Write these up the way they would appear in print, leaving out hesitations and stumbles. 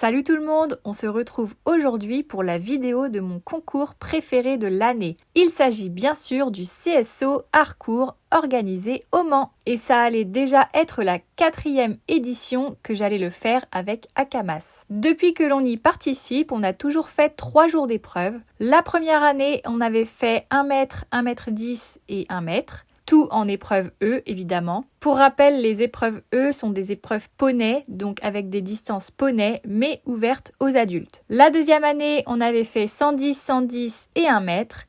Salut tout le monde, on se retrouve aujourd'hui pour la vidéo de mon concours préféré de l'année. Il s'agit bien sûr du CSO Harcourt organisé au Mans. Et ça allait déjà être la 4e édition que j'allais le faire avec Akamas. Depuis que l'on y participe, on a toujours fait 3 jours d'épreuve. La première année, on avait fait 1 mètre, 1 mètre 10 et 1 mètre. Tout en épreuve E, évidemment. Pour rappel, les épreuves E sont des épreuves poney, donc avec des distances poney, mais ouvertes aux adultes. La deuxième année, on avait fait 110, 110 et 1 mètre.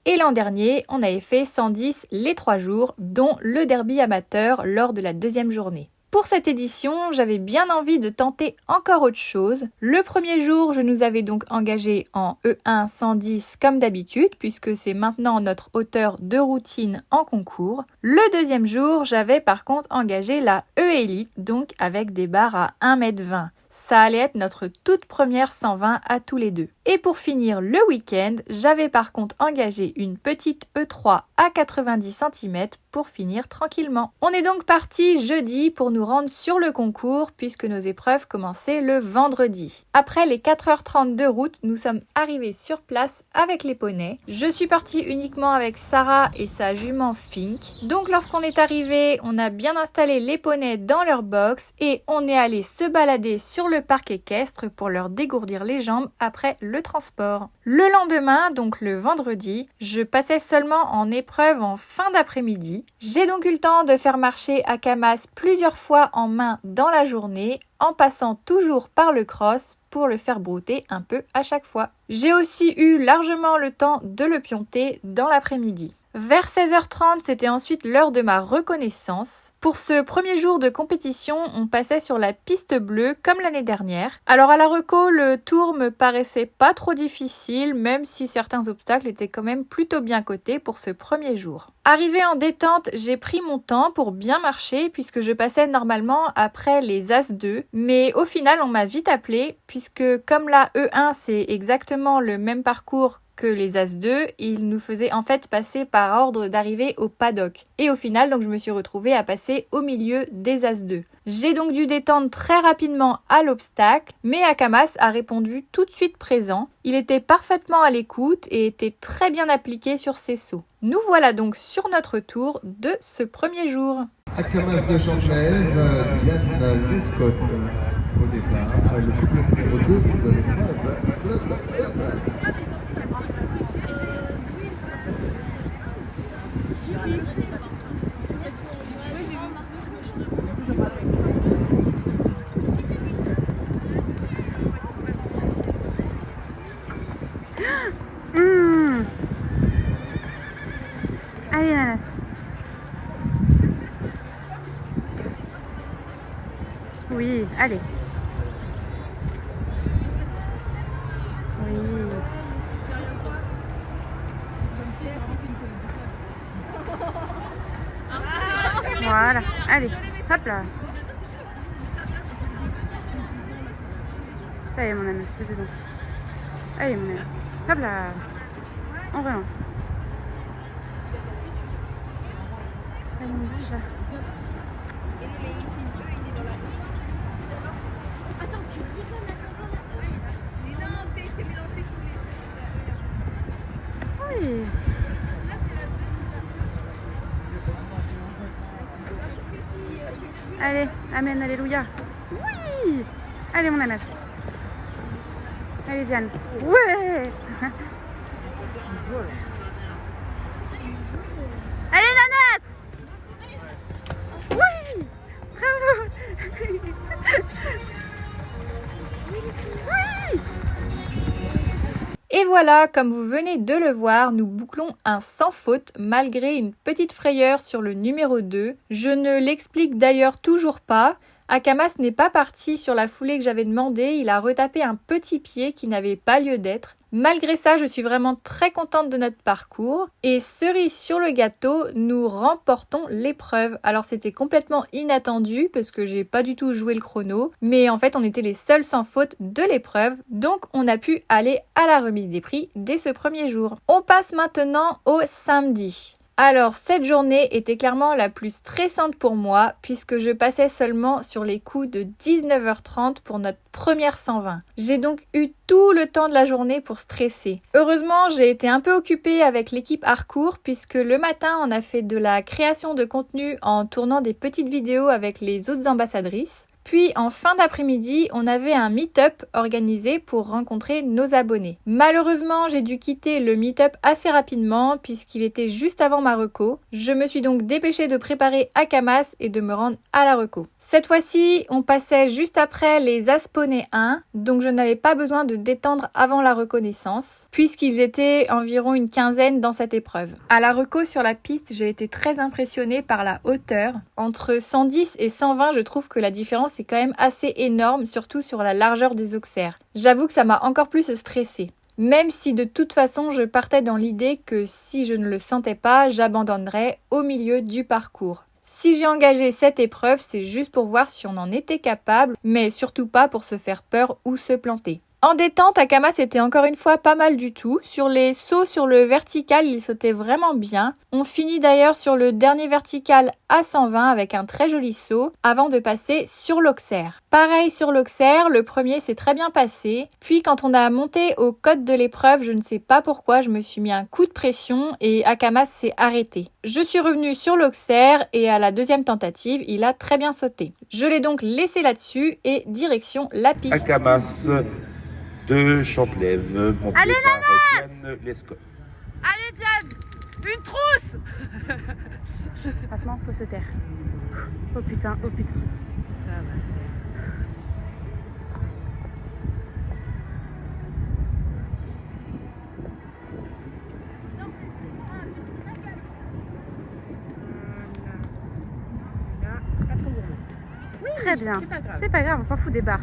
Et l'an dernier, on avait fait 110 les 3 jours, dont le derby amateur lors de la deuxième journée. Pour cette édition, j'avais bien envie de tenter encore autre chose. Le premier jour, je nous avais donc engagés en E1 110 comme d'habitude, puisque c'est maintenant notre hauteur de routine en concours. Le deuxième jour, j'avais par contre engagé la E-Elite, donc avec des barres à 1,20 m. Ça allait être notre toute première 120 à tous les deux. Et pour finir le week-end, j'avais par contre engagé une petite E3 à 90 cm pour finir tranquillement. On est donc parti jeudi pour nous rendre sur le concours puisque nos épreuves commençaient le vendredi. Après les 4h30 de route, nous sommes arrivés sur place avec les poneys. Je suis partie uniquement avec Sarah et sa jument Fink. Donc lorsqu'on est arrivé, on a bien installé les poneys dans leur box et on est allé se balader sur le parc équestre pour leur dégourdir les jambes après le transport. Le lendemain, donc le vendredi, je passais seulement en épreuve en fin d'après-midi. J'ai donc eu le temps de faire marcher Akamas plusieurs fois en main dans la journée, en passant toujours par le cross pour le faire brouter un peu à chaque fois. J'ai aussi eu largement le temps de le pionter dans l'après-midi. Vers 16h30, c'était ensuite l'heure de ma reconnaissance. Pour ce premier jour de compétition, on passait sur la piste bleue comme l'année dernière. Alors à la reco, le tour me paraissait pas trop difficile, même si certains obstacles étaient quand même plutôt bien cotés pour ce premier jour. Arrivé en détente, j'ai pris mon temps pour bien marcher puisque je passais normalement après les As-2. Mais au final, on m'a vite appelé puisque comme la E1, c'est exactement le même parcours que les As-2, ils nous faisaient en fait passer par ordre d'arrivée au paddock. Et au final, donc je me suis retrouvée à passer au milieu des As-2. J'ai donc dû détendre très rapidement à l'obstacle, mais Akamas a répondu tout de suite présent. Il était parfaitement à l'écoute et était très bien appliqué sur ses sauts. Nous voilà donc sur notre tour de ce premier jour. Akamas de Genève, Yann Lescott au départ, le couple numéro 2 de l'épreuve. Allez, Nanas. Oui, allez. Oui. Voilà, allez, hop là. Ça y est, mon Nanas, c'est dedans. Allez, mon Nanas, hop là. On relance. Allez, mon petit chat. Oui. Allez, amen, alléluia. Oui. Allez, mon Nanas. Allez, Diane. Ouais. Allez, Nanas. Oui. Bravo. Oui. Et voilà, comme vous venez de le voir, nous bouclons un sans faute malgré une petite frayeur sur le numéro 2. Je ne l'explique d'ailleurs toujours pas. Akamas n'est pas parti sur la foulée que j'avais demandé, il a retapé un petit pied qui n'avait pas lieu d'être. Malgré ça, je suis vraiment très contente de notre parcours. Et cerise sur le gâteau, nous remportons l'épreuve. Alors c'était complètement inattendu parce que j'ai pas du tout joué le chrono. Mais en fait, on était les seuls sans faute de l'épreuve. Donc on a pu aller à la remise des prix dès ce premier jour. On passe maintenant au samedi. Alors cette journée était clairement la plus stressante pour moi puisque je passais seulement sur les coups de 19h30 pour notre première 120. J'ai donc eu tout le temps de la journée pour stresser. Heureusement, j'ai été un peu occupée avec l'équipe Harcourt puisque le matin on a fait de la création de contenu en tournant des petites vidéos avec les autres ambassadrices. Puis en fin d'après-midi, on avait un meet-up organisé pour rencontrer nos abonnés. Malheureusement, j'ai dû quitter le meet-up assez rapidement puisqu'il était juste avant ma reco. Je me suis donc dépêchée de préparer Akamas et de me rendre à la reco. Cette fois-ci, on passait juste après les Asponés 1, donc je n'avais pas besoin de détendre avant la reconnaissance puisqu'ils étaient environ une quinzaine dans cette épreuve. À la reco sur la piste, j'ai été très impressionnée par la hauteur. Entre 110 et 120, je trouve que la différence est quand même assez énorme, surtout sur la largeur des auxerres. J'avoue que ça m'a encore plus stressée. Même si de toute façon je partais dans l'idée que si je ne le sentais pas, j'abandonnerais au milieu du parcours. Si j'ai engagé cette épreuve, c'est juste pour voir si on en était capable, mais surtout pas pour se faire peur ou se planter. En détente, Akamas était encore une fois pas mal du tout. Sur les sauts sur le vertical, il sautait vraiment bien. On finit d'ailleurs sur le dernier vertical à 120 avec un très joli saut avant de passer sur l'auxerre. Pareil sur l'auxerre, le premier s'est très bien passé. Puis quand on a monté au code de l'épreuve, je ne sais pas pourquoi, je me suis mis un coup de pression et Akamas s'est arrêté. Je suis revenue sur l'auxerre et à la deuxième tentative, il a très bien sauté. Je l'ai donc laissé là-dessus et direction la piste. Akamas de Champlève, monté Allez, par Diane Lescott. Allez Diane, une trousse. Maintenant, faut se taire. Oh putain, oh putain. Ça va. Pas trop gourmand. Oui, Très bien. C'est pas grave. C'est pas grave, on s'en fout des barres.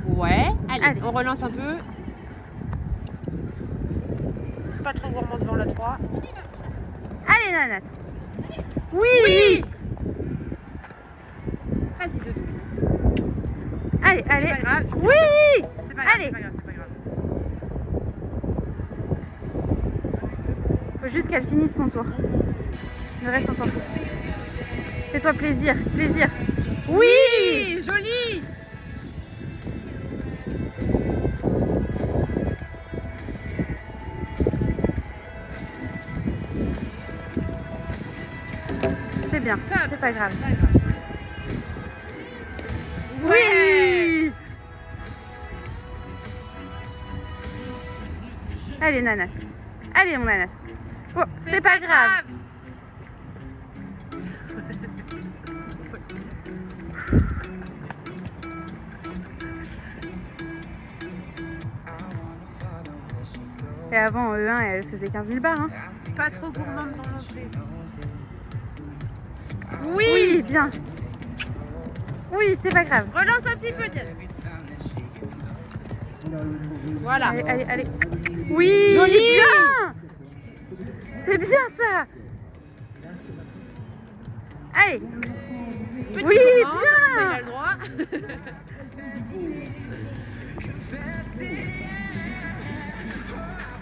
Ouais, allez, Allez. on relance un peu. Pas trop gourmand devant la 3. Allez, Nanas. Oui, Vas-y, Doudou. Allez, C'est allez. pas grave. Oui. C'est pas grave, Allez. c'est pas grave, c'est pas grave. Faut juste qu'elle finisse son tour. Le reste, on s'en fout. Fais-toi plaisir, plaisir. Oui. Joli. C'est bien, c'est pas grave. Pas grave. Oui. Allez, Nanas. Allez, mon Nanas. Oh, c'est pas grave. Et avant, en E1, elle faisait 15 000 barres. Hein. Pas trop gourmand devant l'entrée. Oui, bien. Oui, c'est pas grave. Relance un petit peu, Diane. Voilà. Allez, allez, allez. Oui, Joli. bien. C'est bien ça. Allez. Petit Oui, gourmand, bien. Ça, il a le droit.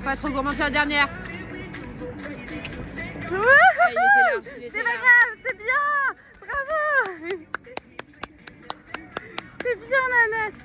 Pas trop gourmand sur la dernière. Wouhou. Ah, il était large, il était C'est pas large. grave, c'est bien. Bravo. C'est bien, Nanas.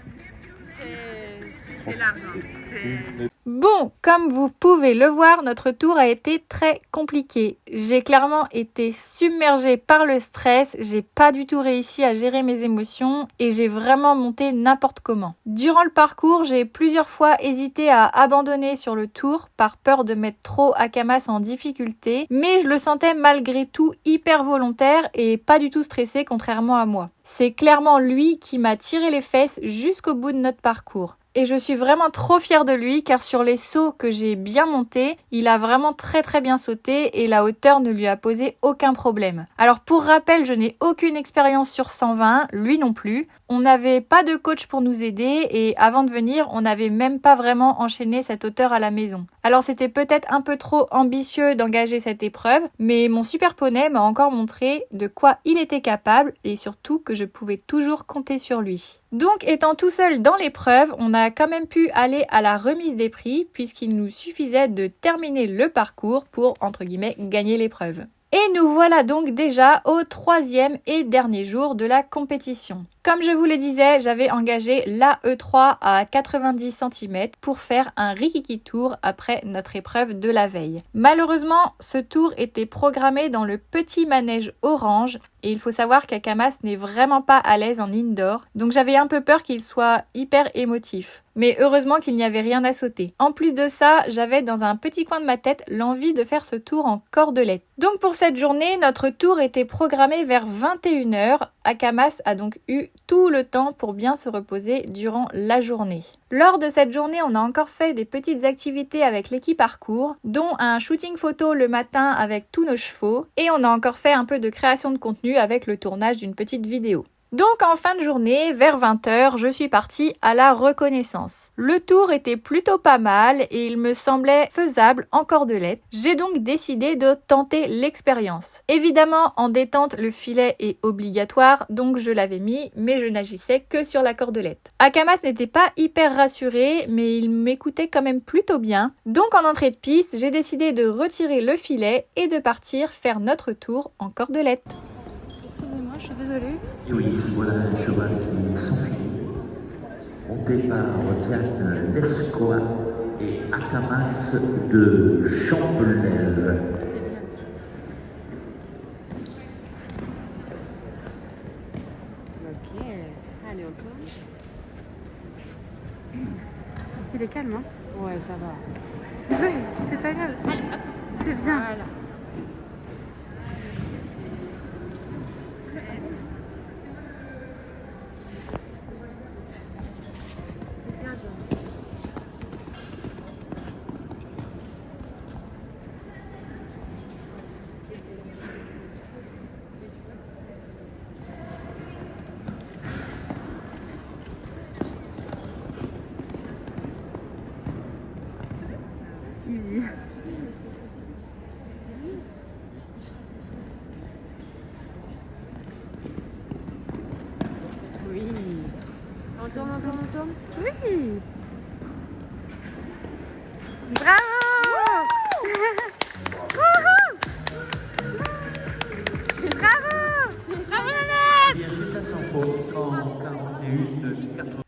C'est large. Hein. C'est... Bon, comme vous pouvez le voir, notre tour a été très compliqué. J'ai clairement été submergée par le stress, j'ai pas du tout réussi à gérer mes émotions et j'ai vraiment monté n'importe comment. Durant le parcours, j'ai plusieurs fois hésité à abandonner sur le tour par peur de mettre trop Akamas en difficulté, mais je le sentais malgré tout hyper volontaire et pas du tout stressé contrairement à moi. C'est clairement lui qui m'a tiré les fesses jusqu'au bout de notre parcours. Et je suis vraiment trop fière de lui car sur les sauts que j'ai bien montés, il a vraiment très bien sauté et la hauteur ne lui a posé aucun problème. Alors pour rappel, je n'ai aucune expérience sur 120, lui non plus. On n'avait pas de coach pour nous aider et avant de venir, on n'avait même pas vraiment enchaîné cette hauteur à la maison. Alors c'était peut-être un peu trop ambitieux d'engager cette épreuve, mais mon super poney m'a encore montré de quoi il était capable et surtout que je pouvais toujours compter sur lui. Donc étant tout seul dans l'épreuve, on a quand même pu aller à la remise des prix puisqu'il nous suffisait de terminer le parcours pour, entre guillemets, gagner l'épreuve. Et nous voilà donc déjà au 3e et dernier jour de la compétition. Comme je vous le disais, j'avais engagé la E3 à 90 cm pour faire un Rikiki Tour après notre épreuve de la veille. Malheureusement, ce tour était programmé dans le petit manège orange et il faut savoir qu'Akamas n'est vraiment pas à l'aise en indoor, donc j'avais un peu peur qu'il soit hyper émotif. Mais heureusement qu'il n'y avait rien à sauter. En plus de ça, j'avais dans un petit coin de ma tête l'envie de faire ce tour en cordelette. Donc pour cette journée, notre tour était programmé vers 21h. Akamas a donc eu tout le temps pour bien se reposer durant la journée. Lors de cette journée, on a encore fait des petites activités avec l'équipe parcours, dont un shooting photo le matin avec tous nos chevaux, et on a encore fait un peu de création de contenu avec le tournage d'une petite vidéo. Donc en fin de journée, vers 20h, je suis partie à la reconnaissance. Le tour était plutôt pas mal et il me semblait faisable en cordelette. J'ai donc décidé de tenter l'expérience. Évidemment, en détente, le filet est obligatoire, donc je l'avais mis, mais je n'agissais que sur la cordelette. Akamas n'était pas hyper rassuré, mais il m'écoutait quand même plutôt bien. Donc en entrée de piste, j'ai décidé de retirer le filet et de partir faire notre tour en cordelette. Excusez-moi, je suis désolée. Et oui, voilà un cheval qui s'enfuit. Monté par Diane Lescoa et Akamas de Champelnel. Ok, allez, on tourne. Il est calme, hein? Ouais, ça va. Ouais, c'est pas grave. C'est bien. Voilà. Easy. Oui. On tourne, on tourne, on tourne. Oui. Bravo.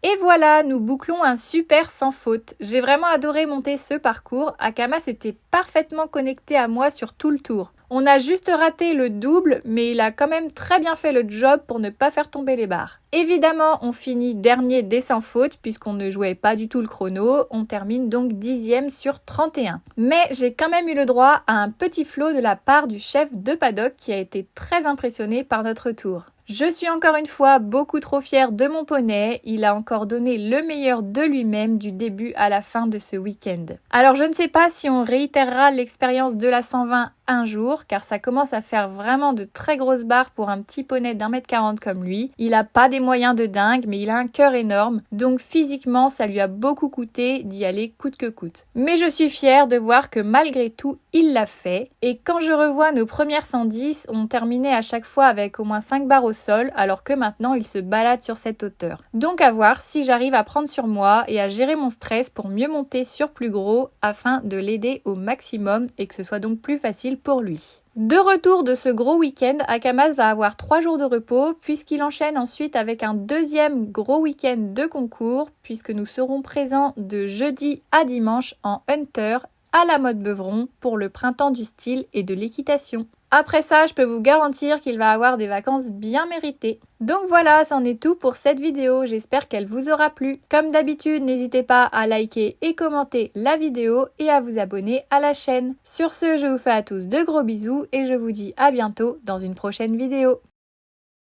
Et voilà, nous bouclons un super sans faute. J'ai vraiment adoré monter ce parcours. Akamas était parfaitement connecté à moi sur tout le tour. On a juste raté le double, mais il a quand même très bien fait le job pour ne pas faire tomber les barres. Évidemment, on finit dernier des sans faute puisqu'on ne jouait pas du tout le chrono. On termine donc 10e sur 31. Mais j'ai quand même eu le droit à un petit flot de la part du chef de paddock qui a été très impressionné par notre tour. Je suis encore une fois beaucoup trop fière de mon poney, il a encore donné le meilleur de lui-même du début à la fin de ce week-end. Alors je ne sais pas si on réitérera l'expérience de la 120 un jour, car ça commence à faire vraiment de très grosses barres pour un petit poney d'1m40 comme lui. Il a pas des moyens de dingue, mais il a un cœur énorme, donc physiquement ça lui a beaucoup coûté d'y aller coûte que coûte. Mais je suis fière de voir que malgré tout, il l'a fait, et quand je revois nos premières 110, on terminait à chaque fois avec au moins 5 barres au sol, alors que maintenant il se balade sur cette hauteur. Donc à voir si j'arrive à prendre sur moi et à gérer mon stress pour mieux monter sur plus gros afin de l'aider au maximum et que ce soit donc plus facile pour lui. De retour de ce gros week-end, Akamas va avoir 3 jours de repos puisqu'il enchaîne ensuite avec un deuxième gros week-end de concours puisque nous serons présents de jeudi à dimanche en Hunter à la mode Beuvron pour le printemps du style et de l'équitation. Après ça, je peux vous garantir qu'il va avoir des vacances bien méritées. Donc voilà, c'en est tout pour cette vidéo, j'espère qu'elle vous aura plu. Comme d'habitude, n'hésitez pas à liker et commenter la vidéo et à vous abonner à la chaîne. Sur ce, je vous fais à tous de gros bisous et je vous dis à bientôt dans une prochaine vidéo.